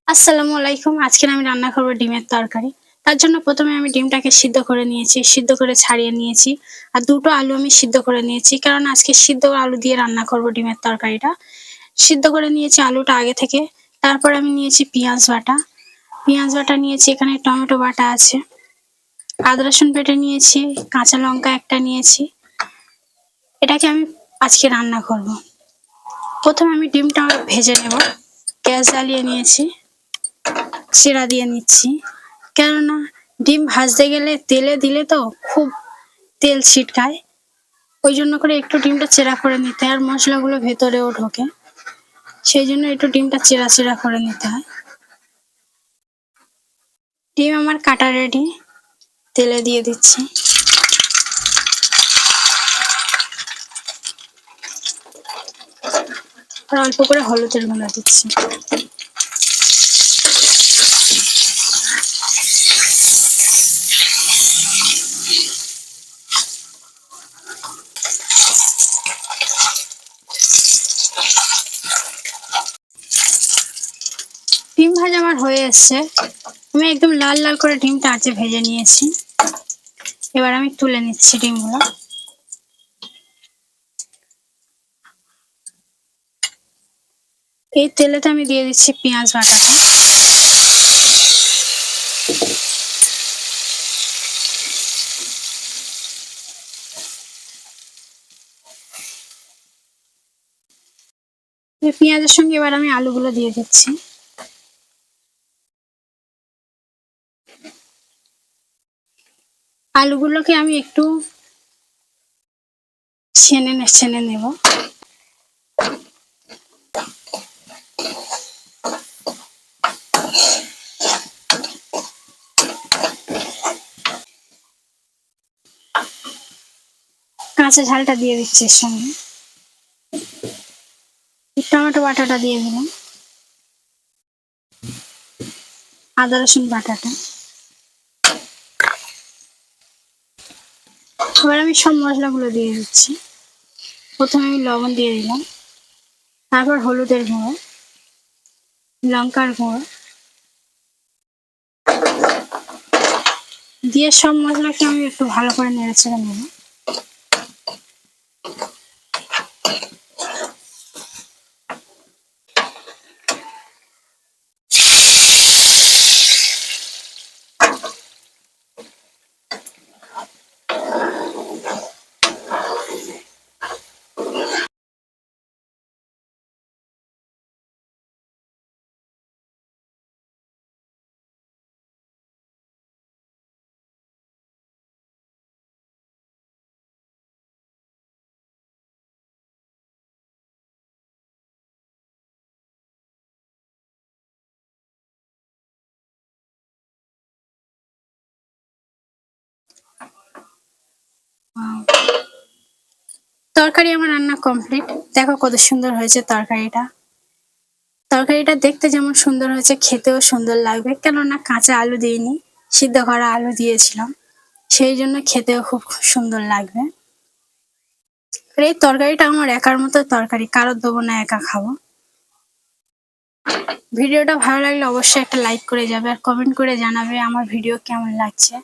আসসালামু আলাইকুম। আজকে আমি রান্না করব ডিমের তরকারি। তার জন্য প্রথমে আমি ডিমটাকে সিদ্ধ করে নিয়েছি, সিদ্ধ করে ছাড়িয়ে নিয়েছি। আর ২ টো আলু আমি সিদ্ধ করে নিয়েছি। কারণ আজকে সিদ্ধ আলু দিয়ে রান্না করব ডিমের তরকারিটা। সিদ্ধ করে নিয়েছি আলুটা আগে থেকে। তারপর আমি নিয়েছি পেঁয়াজ বাটা। পেঁয়াজ বাটা নিয়েছি, এখানে টমেটো বাটা আছে। আদা রসুন বেটে নিয়েছি, কাঁচা লঙ্কা একটা নিয়েছি। এটাকে আমি আজকে রান্না করব। প্রথমে আমি ডিমটা ভেজে নেব। গ্যাস জ্বালিয়ে নিয়েছি। চিড়া দিয়ে নিচ্ছি, কেননা ডিম ভাজতে গেলে তেলে দিলে তো খুব তেল ছিটকায়, ওই জন্য করে একটু ডিমটা চেরা করে নিতে হয়, আর মশলাগুলো ভেতরেও ঢোকে, সেই জন্য একটু ডিমটা চেরা চেরা করে নিতে হয়। ডিম আমার কাটা রেডি, তেলে দিয়ে দিচ্ছি। আর অল্প করে হলুদের গুঁড়ো দিচ্ছি। ডিম ভাজা আমার হয়ে এসছে। আমি একদম লাল লাল করে ডিমটা আঁচে ভেজে নিয়েছি। এবার আমি তুলে নিচ্ছি ডিমগুলো। এই তেলেতে আমি দিয়ে দিচ্ছি পেঁয়াজ বাটাটা। পেঁয়াজের সঙ্গে এবার আমি আলুগুলো দিয়ে দিচ্ছি। আলুগুলোকে আমি একটু ছেনে নেব। কাঁচা ঝালটা দিয়ে দিচ্ছি এর সঙ্গে। টমেটো বাটাটা দিয়ে দিলাম। আদা রসুন বাটাটা। এবার আমি সব মশলাগুলো দিয়ে দিচ্ছি। প্রথমে আমি লবণ দিয়ে দিলাম, তারপর হলুদের গুঁড়ো, লঙ্কার গুঁড়ো দিয়ে সব মশলাকে আমি একটু ভালো করে নেড়ে চেড়ে নেব। তরকারি আমার রান্না কমপ্লিট। দেখো কত সুন্দর হয়েছে তরকারিটা। তরকারিটা দেখতে যেমন সুন্দর হয়েছে, খেতেও সুন্দর লাগবে, কেননা কাঁচা আলু দিইনি, সিদ্ধ করা আলু দিয়েছিলাম, সেই জন্য খেতেও খুব সুন্দর লাগবে। আর এই তরকারিটা আমার একার মতো তরকারি, কারোর দেবো না, একা খাবো। ভিডিওটা ভালো লাগলে অবশ্যই একটা লাইক করে যাবে, আর কমেন্ট করে জানাবে আমার ভিডিও কেমন লাগছে।